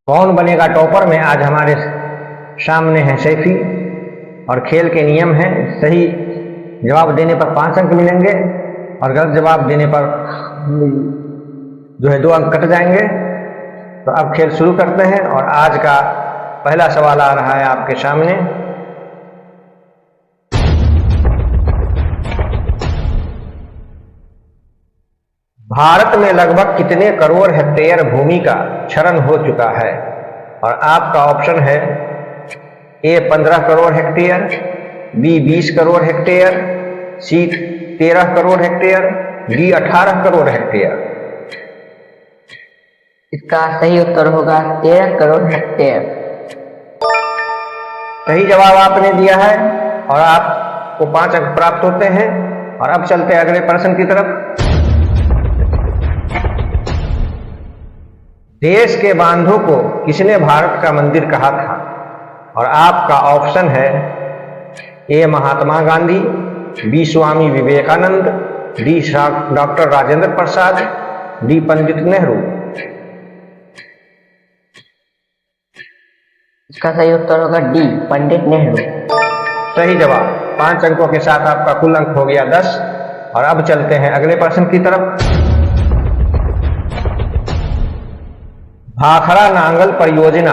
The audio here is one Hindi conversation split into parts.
कौन बनेगा टॉपर में आज हमारे सामने है सैफी। और खेल के नियम हैं, सही जवाब देने पर 5 अंक मिलेंगे और गलत जवाब देने पर जो है 2 अंक कट जाएंगे। तो अब खेल शुरू करते हैं और आज का पहला सवाल आ रहा है आपके सामने। भारत में लगभग कितने करोड़ हेक्टेयर भूमि का क्षरण हो चुका है? और आपका ऑप्शन है A 15 crore hectare, B 20 crore hectare, C 13 crore hectare, D 18 crore hectare. इसका सही उत्तर होगा 13 करोड़ हेक्टेयर। सही जवाब आपने दिया है और आपको 5 अंक प्राप्त होते हैं। और अब चलते हैं अगले प्रश्न की तरफ। देश के बांधों को किसने भारत का मंदिर कहा था? और आपका ऑप्शन है ए Mahatma Gandhi, B Swami Vivekananda, D doctor Rajendra Prasad, D Pandit Nehru. इसका सही उत्तर होगा डी पंडित नेहरू। सही जवाब। 5 अंकों के साथ आपका कुल अंक हो गया 10। और अब चलते हैं अगले प्रश्न की तरफ। भाखड़ा नांगल परियोजना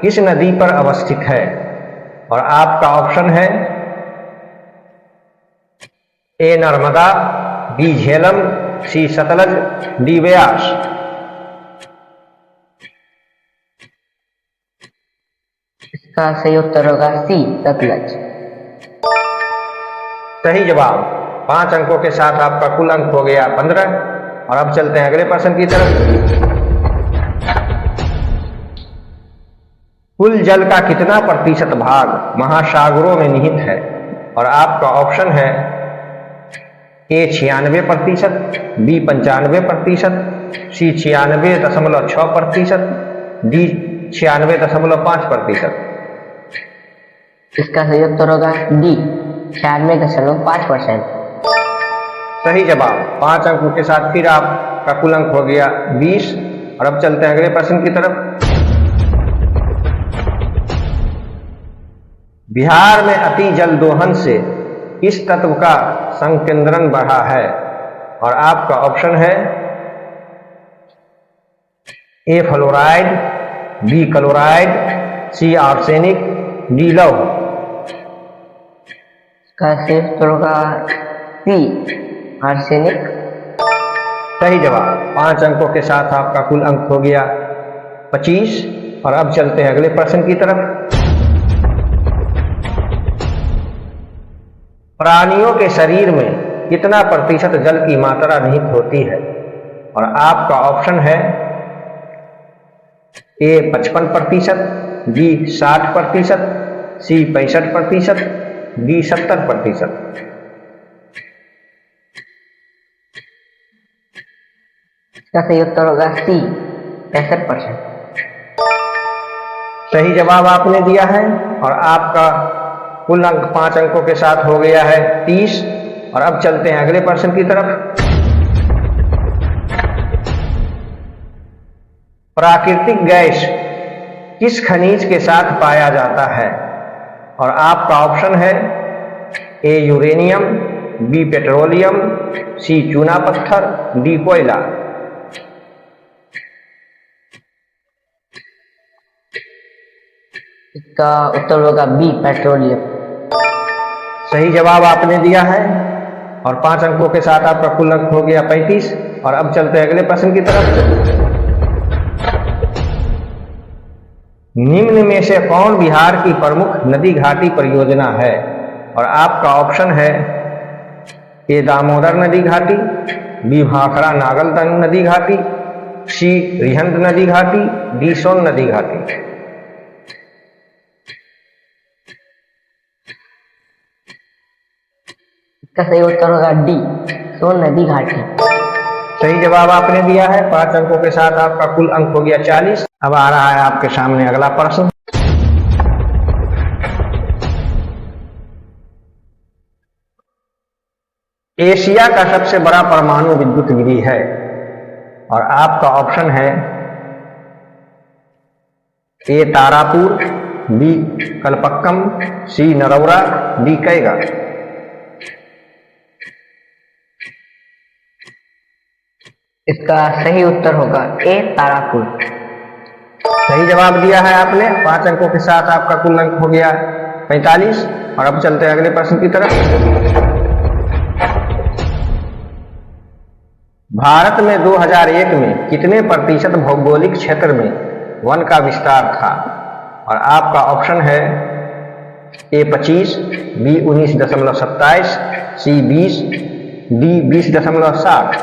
किस नदी पर अवस्थित है? और आपका ऑप्शन है ए नर्मदा, बी झेलम, सी सतलज, डी व्यास। इसका सही उत्तर होगा सी सतलज। सही जवाब। 5 अंकों के साथ आपका कुल अंक हो गया 15। और अब चलते हैं अगले प्रश्न की तरफ। कुल जल का कितना प्रतिशत भाग महासागरों में निहित है? और आपका ऑप्शन है ए 96%, बी 95%, सी 96.6%, डी 96.5%। इसका सही उत्तर होगा डी 96.5%। सही जवाब। 5 अंकों के साथ फिर आपका कुल अंक हो गया 20। और अब चलते हैं अगले प्रश्न की तरफ। बिहार में अति जल दोहन से किस तत्व का संकेंद्रण बढ़ा है? और आपका ऑप्शन है ए फ्लोराइड, बी क्लोराइड, सी आर्सेनिक, डी लौह। इसका सही उत्तर होगा सी आर्सेनिक। सही जवाब। 5 अंकों के साथ आपका कुल अंक हो गया 25। और अब चलते हैं अगले प्रश्न की तरफ। प्राणियों के शरीर में कितना प्रतिशत जल की मात्रा निहित होती है? और आपका ऑप्शन है ए 55%, बी 60%, सी 65%, डी 70%। इसका सही उत्तर होगा सी 65%। सही जवाब आपने दिया है और आपका कुल अंक 5 अंकों के साथ हो गया है 30। और अब चलते हैं अगले प्रश्न की तरफ। प्राकृतिक गैस किस खनिज के साथ पाया जाता है? और आपका ऑप्शन है ए यूरेनियम, बी पेट्रोलियम, सी चूना पत्थर, डी कोयला। इसका उत्तर होगा बी पेट्रोलियम। सही जवाब आपने दिया है और 5 अंकों के साथ आपका कुल अंक हो गया 35। और अब चलते हैं अगले प्रश्न की तरफ। निम्न में से कौन बिहार की प्रमुख नदी घाटी परियोजना है? और आपका ऑप्शन है ए दामोदर नदी घाटी, बी भाखड़ा नागल नदी घाटी, सी रिहंद नदी घाटी, डी सोन नदी घाटी। इसका सही उत्तर होगा डी सोन नदी घाटी। सही जवाब आपने दिया है। 5 अंकों के साथ आपका कुल अंक हो गया 40। अब आ रहा है आपके सामने अगला प्रश्न। एशिया का सबसे बड़ा परमाणु विद्युत गिरी है? और आपका ऑप्शन है ए तारापुर, बी कलपक्कम, सी नरौरा, डी कैगा। इसका सही उत्तर होगा ए तारापुर। सही जवाब दिया है आपने। 5 अंकों के साथ आपका कुल अंक हो गया 45। और अब चलते हैं अगले प्रश्न की तरफ। भारत में 2001 में कितने प्रतिशत भौगोलिक क्षेत्र में वन का विस्तार था? और आपका ऑप्शन है ए 25, बी 19.27, सी 20, डी 20.60।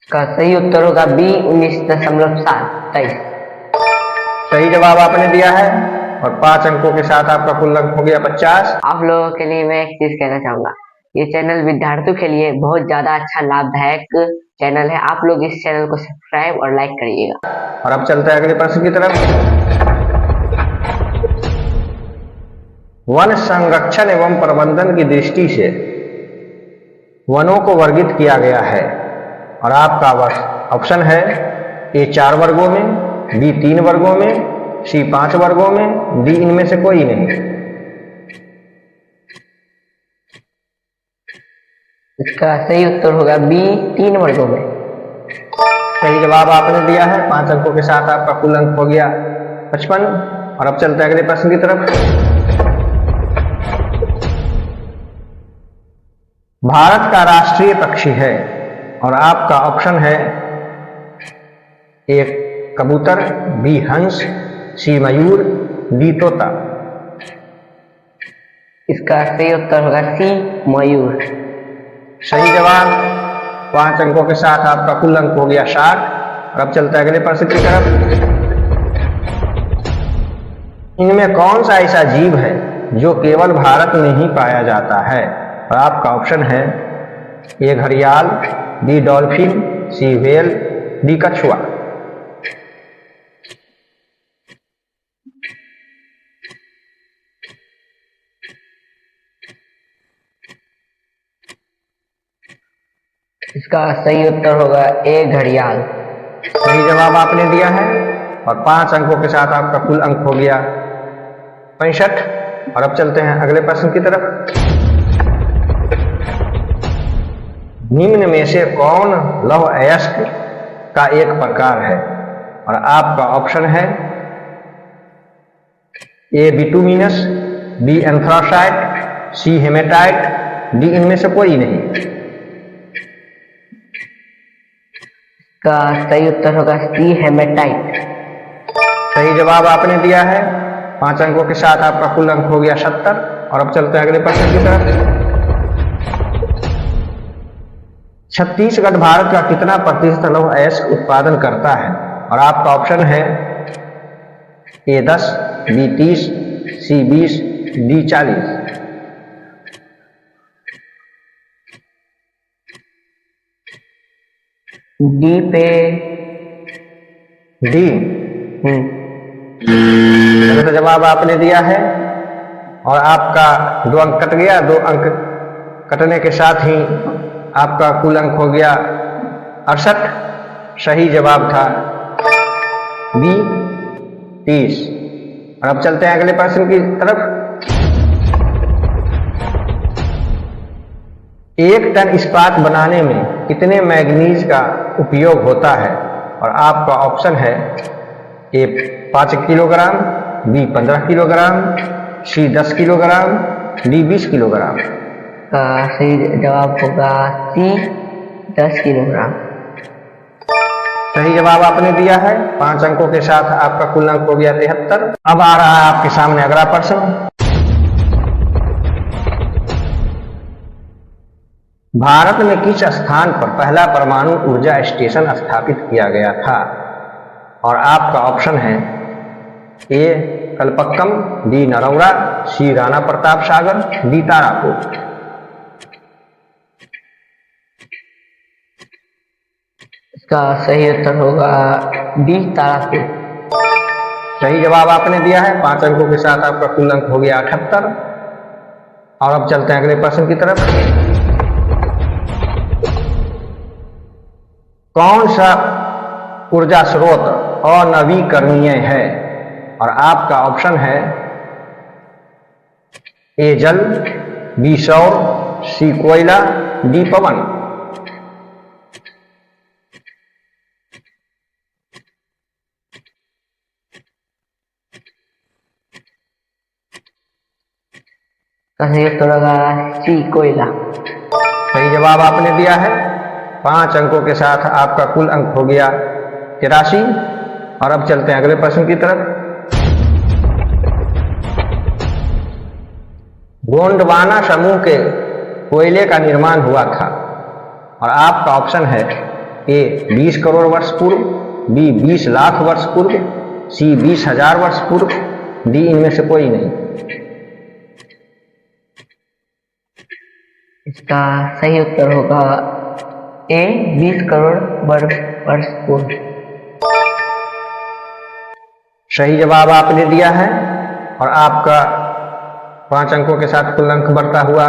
इसका सही उत्तर होगा बी 19.27। सही जवाब आपने दिया है और 5 अंकों के साथ आपका कुल अंक हो गया 50। आप लोगों के लिए मैं एक चीज कहना चाहूंगा, ये चैनल विद्यार्थियों के लिए बहुत ज्यादा अच्छा लाभदायक चैनल है। आप लोग इस चैनल को सब्सक्राइब और लाइक करिएगा। और अब चलते हैं अगले प्रश्न की तरफ। वन संरक्षण एवं प्रबंधन की दृष्टि से वनों को वर्गित किया गया है। और आपका ऑप्शन है ए 4 वर्गों में, बी 3 वर्गों में, सी 5 वर्गों में, डी इनमें से कोई नहीं। इसका सही उत्तर होगा बी 3 वर्गों में। सही जवाब आपने दिया है। 5 अंकों के साथ आपका कुल अंक हो गया 55। और अब चलते हैं अगले प्रश्न की तरफ। भारत का राष्ट्रीय पक्षी है और आपका ऑप्शन है ए कबूतर, बी हंस, सी मयूर, डी तोता। इसका सही उत्तर होगा सी मयूर। सही जवाब। 5 अंकों के साथ आपका कुल अंक हो गया 60। और अब चलते हैं अगले प्रश्न की तरफ। इनमें कौन सा ऐसा जीव है जो केवल भारत में ही पाया जाता है? और आपका ऑप्शन है ए घड़ियाल, बी डॉल्फिन, सी व्हेल, डी कछुआ। इसका सही उत्तर होगा ए घड़ियाल। सही जवाब आपने दिया है और 5 अंकों के साथ आपका कुल अंक हो गया 65। और अब चलते हैं अगले प्रश्न की तरफ। निम्न में से कौन लौह अयस्क का एक प्रकार है? और आपका ऑप्शन है ए बिटुमिनस, बी एंथ्रासाइट, सी हेमेटाइट, डी इनमें से कोई नहीं। का सही उत्तर होगा सी हेमेटाइट। सही जवाब आपने दिया है। 5 अंकों के साथ आपका कुल अंक हो गया 70। और अब चलते हैं अगले प्रश्न की तरफ। छत्तीसगढ़ भारत का कितना प्रतिशत लौह अयस्क उत्पादन करता है? और आपका ऑप्शन है ए 10, बी 30, सी 20, डी 40। डी पे डी गलत जवाब आपने दिया है और आपका 2 अंक कट गया। 2 अंक कटने के साथ ही आपका कुल अंक हो गया 68। सही जवाब था बी 30। और अब चलते हैं अगले प्रश्न की तरफ। 1 टन इस्पात बनाने में कितने मैग्नीज का उपयोग होता है? और आपका ऑप्शन है ए 5 किलोग्राम, बी 15 किलोग्राम, सी 10 किलोग्राम, डी 20 किलोग्राम। का सही जवाब होगा सी 10 किलोग्राम। सही जवाब आपने दिया है। 5 अंकों के साथ आपका कुल अंक हो गया 73। अब आ रहा है आपके सामने अगला प्रश्न। भारत में किस स्थान पर पहला परमाणु ऊर्जा स्टेशन स्थापित किया गया था? और आपका ऑप्शन है ए कलपक्कम, बी नरौरा, सी राणा प्रताप सागर, डी तारापुर। इसका सही उत्तर होगा डी तारापुर। सही जवाब आपने दिया है। 5 अंकों के साथ आपका कुल अंक हो गया 78। और अब चलते हैं अगले प्रश्न की तरफ। कौन सा ऊर्जा स्रोत अनवीकरणीय है। और आपका ऑप्शन है ए जल, बी सौर, सी कोयला, डी पवन। सही उत्तर होगा सी कोयला। सही जवाब आपने दिया है। 5 अंकों के साथ आपका कुल अंक हो गया 83। और अब चलते हैं अगले प्रश्न की तरफ। गोंडवाना समूह के कोयले का निर्माण हुआ था। और आपका ऑप्शन है ए 20 करोड़ वर्ष पूर्व, बी 20 लाख वर्ष पूर्व, सी 20,000 वर्ष पूर्व, डी इनमें से कोई नहीं। इसका सही उत्तर होगा ए 20 करोड़ वर्ष पूर्व। सही जवाब आपने दिया है। और आपका 5 अंकों के साथ कुल अंक बढ़ता हुआ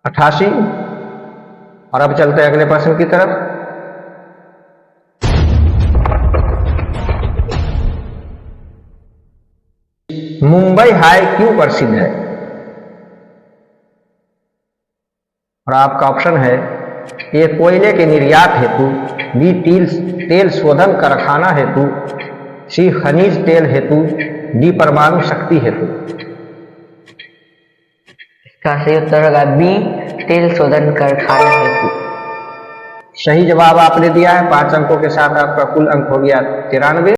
88। और अब चलते हैं अगले प्रश्न की तरफ। मुंबई हाई क्यों प्रसिद्ध है? और आपका ऑप्शन है ए कोयले के निर्यात हेतु, बी तेल शोधन कारखाना हेतु, सी खनिज तेल हेतु, डी परमाणु शक्ति हेतु। इसका सही उत्तर होगा बी तेल शोधन कारखाना हेतु। सही जवाब आपने दिया है। 5 अंकों के साथ आपका कुल अंक हो गया 93।